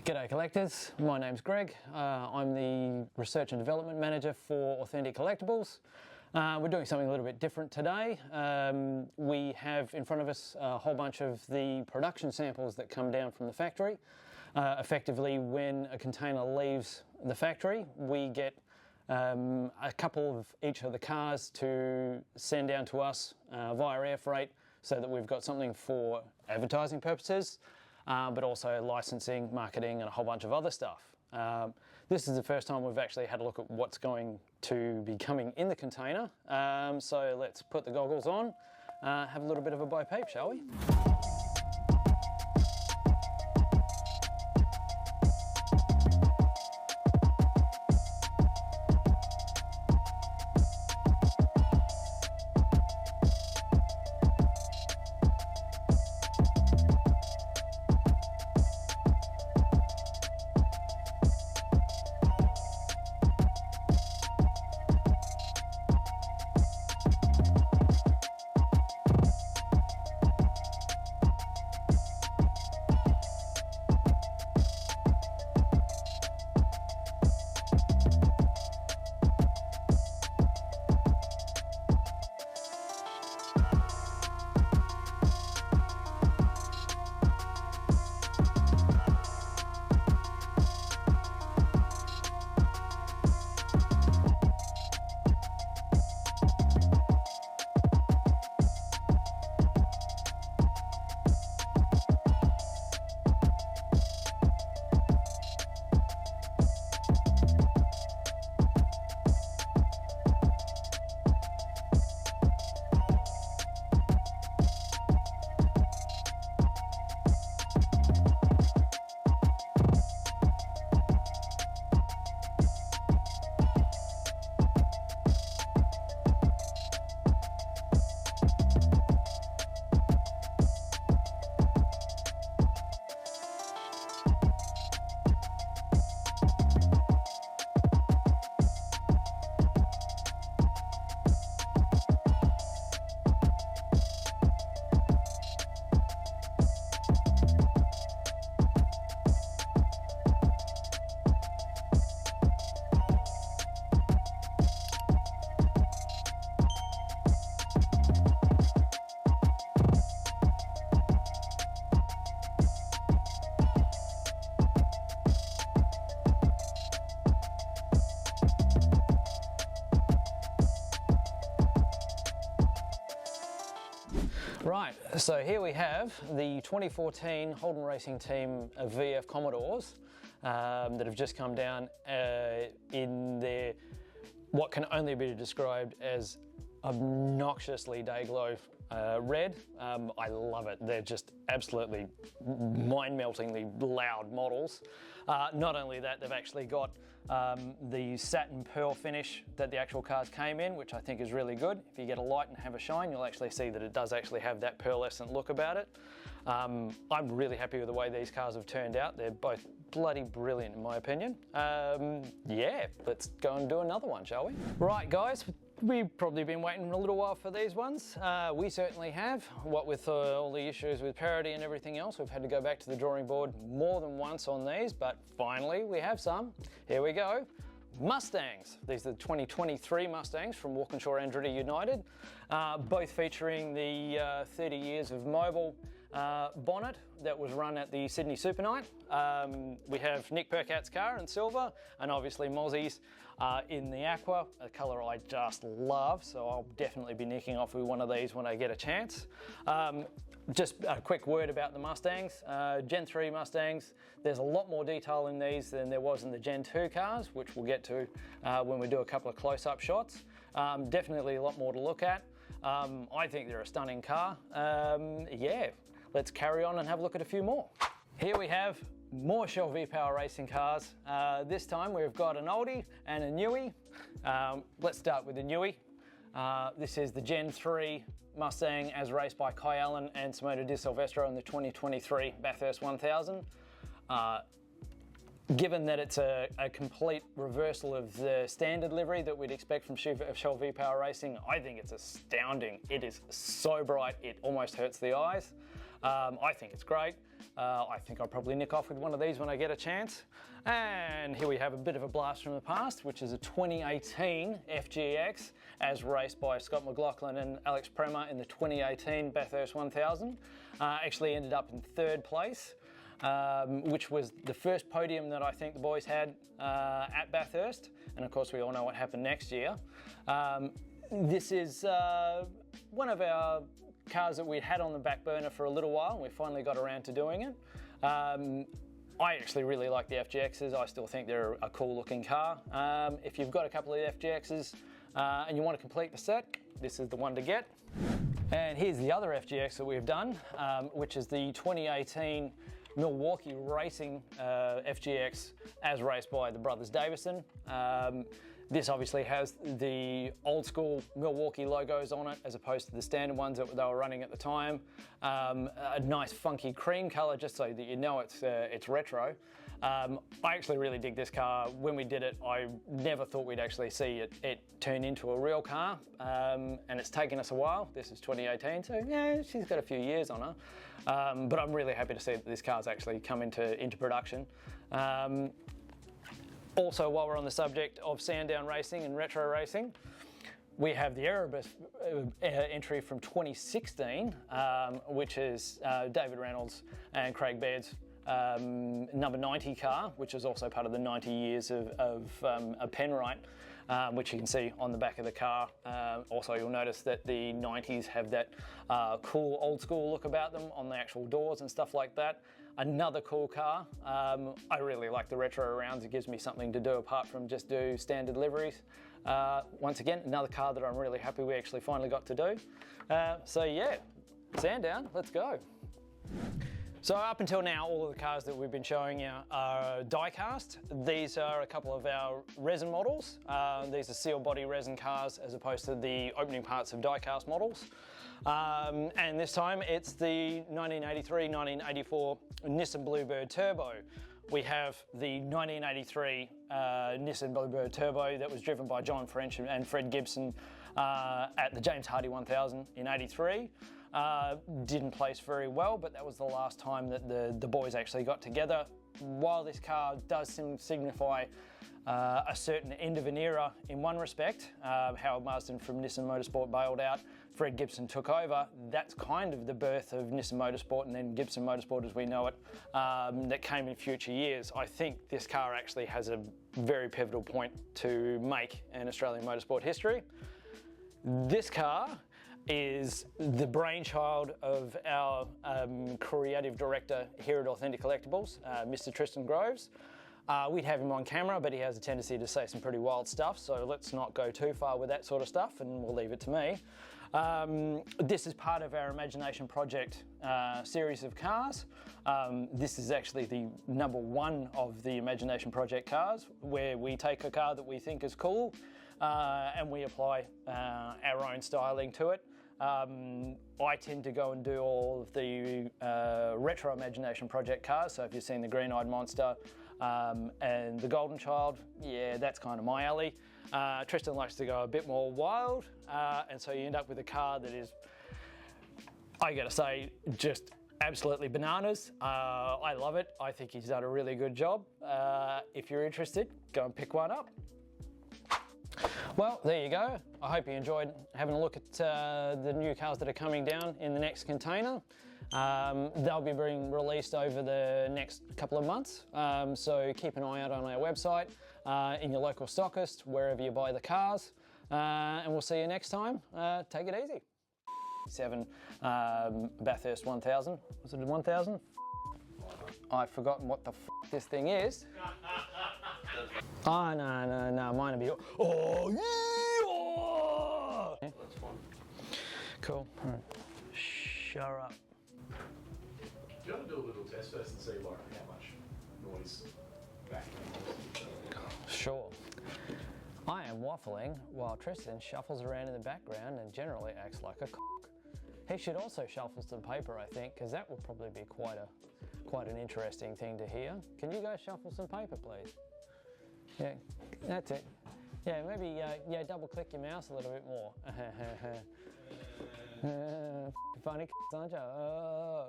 G'day collectors, my name's Greg. I'm the Research and Development Manager for Authentic Collectables. We're doing something a little bit different today. We have in front of us a whole bunch of the production samples that come down from the factory. Effectively, when a container leaves the factory, we get a couple of each of the cars to send down to us via air freight, so that we've got something for advertising purposes, but also licensing, marketing and a whole bunch of other stuff. This is the first time we've actually had a look at what's going to be coming in the container. So let's put the goggles on, have a little bit of a bo peep, shall we? Right, so here we have the 2014 Holden Racing Team VF Commodores that have just come down in their what can only be described as obnoxiously day-glow red. I love it. They're just absolutely mind-meltingly loud models. Not only that, they've actually got the satin pearl finish that the actual cars came in, which I think is really good. If you get a light and have a shine, you'll actually see that it does actually have that pearlescent look about it. I'm really happy with the way these cars have turned out. They're both bloody brilliant in my opinion. Yeah, let's go and do another one, shall we? Right guys, we've probably been waiting a little while for these ones. We certainly have. What with all the issues with parity and everything else, we've had to go back to the drawing board more than once on these, but finally we have some. Here we go. Mustangs. These are the 2023 Mustangs from Walkinshaw Andretti United, both featuring the 30 years of mobile bonnet that was run at the Sydney Super Night. We have Nick Percat's car in silver, and obviously Mozzie's in the aqua, a colour I just love, so I'll definitely be nicking off with one of these when I get a chance. Just a quick word about the Mustangs. Gen 3 Mustangs, there's a lot more detail in these than there was in the Gen 2 cars, which we'll get to when we do a couple of close-up shots. Definitely a lot more to look at. I think they're a stunning car. Yeah, let's carry on and have a look at a few more. Here we have more Shell V-Power racing cars. This time we've got an oldie and a newie. Let's start with the newie. This is the Gen 3 Mustang as raced by Kai Allen and Simona Di Silvestro in the 2023 Bathurst 1000. Given that it's a complete reversal of the standard livery that we'd expect from Shell V-Power Racing, I think it's astounding. It is so bright, it almost hurts the eyes. I think it's great. I think I'll probably nick off with one of these when I get a chance. And here we have a bit of a blast from the past, which is a 2018 FGX as raced by Scott McLaughlin and Alex Premer in the 2018 Bathurst 1000. Actually ended up in 3rd place, which was the first podium that I think the boys had at Bathurst. And of course we all know what happened next year. This is one of our cars that we'd had on the back burner for a little while, and we finally got around to doing it. I actually really like the FGXs. I still think they're a cool looking car. If you've got a couple of FGXs and you want to complete the set, this is the one to get. And here's the other FGX that we've done, which is the 2018 Milwaukee Racing FGX as raced by the brothers Davison. This obviously has the old school Milwaukee logos on it as opposed to the standard ones that they were running at the time. A nice funky cream colour just so that you know it's retro. I actually really dig this car. When we did it, I never thought we'd actually see it turn into a real car, and it's taken us a while. This is 2018, so yeah, she's got a few years on her. But I'm really happy to see that this car's actually come into production. Also, while we're on the subject of Sandown racing and retro racing, we have the Erebus entry from 2016, which is David Reynolds and Craig Baird's number 90 car, which is also part of the 90 years of Penrite, which you can see on the back of the car. Also, you'll notice that the 90s have that cool old school look about them on the actual doors and stuff like that. Another cool car. I really like the retro rounds. It gives me something to do apart from just do standard liveries. Once again, another car that I'm really happy we actually finally got to do. So yeah, Sandown, let's go. So up until now, all of the cars that we've been showing you are die cast. These are a couple of our resin models. These are seal body resin cars as opposed to the opening parts of die cast models. And this time it's the 1983-1984 Nissan Bluebird Turbo. We have the 1983 Nissan Bluebird Turbo that was driven by John French and Fred Gibson at the James Hardy 1000 in '83. Didn't place very well, but that was the last time that the boys actually got together. While this car does signify a certain end of an era in one respect, Howard Marsden from Nissan Motorsport bailed out, Fred Gibson took over. That's kind of the birth of Nissan Motorsport and then Gibson Motorsport as we know it, that came in future years. I think this car actually has a very pivotal point to make in Australian motorsport history. This car is the brainchild of our creative director here at Authentic Collectibles, Mr. Tristan Groves. We'd have him on camera, but he has a tendency to say some pretty wild stuff, so let's not go too far with that sort of stuff, and we'll leave it to me. This is part of our Imagination Project series of cars. This is actually the number 1 of the Imagination Project cars, where we take a car that we think is cool and we apply our own styling to it. I tend to go and do all of the retro Imagination Project cars, so if you've seen the Green-Eyed Monster and the Golden Child, yeah, that's kind of my alley. Tristan likes to go a bit more wild, and so you end up with a car that is, I gotta say, just absolutely bananas. I love it. I think he's done a really good job. If you're interested, go and pick one up. Well, there you go. I hope you enjoyed having a look at the new cars that are coming down in the next container. They'll be being released over the next couple of months, so keep an eye out on our website, in your local stockist, wherever you buy the cars, and we'll see you next time. Take it easy. 7 Bathurst 1000. Was it a 1000? I've forgotten what the f this thing is. Oh, no, mine will be, oh, yeah! That's fine. Cool. All right. Shut up. Do you want to do a little test first and see like how much noise back? Sure. I am waffling while Tristan shuffles around in the background and generally acts like a cock. He should also shuffle some paper, I think, because that will probably be quite an interesting thing to hear. Can you guys shuffle some paper, please? Yeah, that's it. Yeah, maybe yeah, double click your mouse a little bit more. Funny, aren't you? Oh.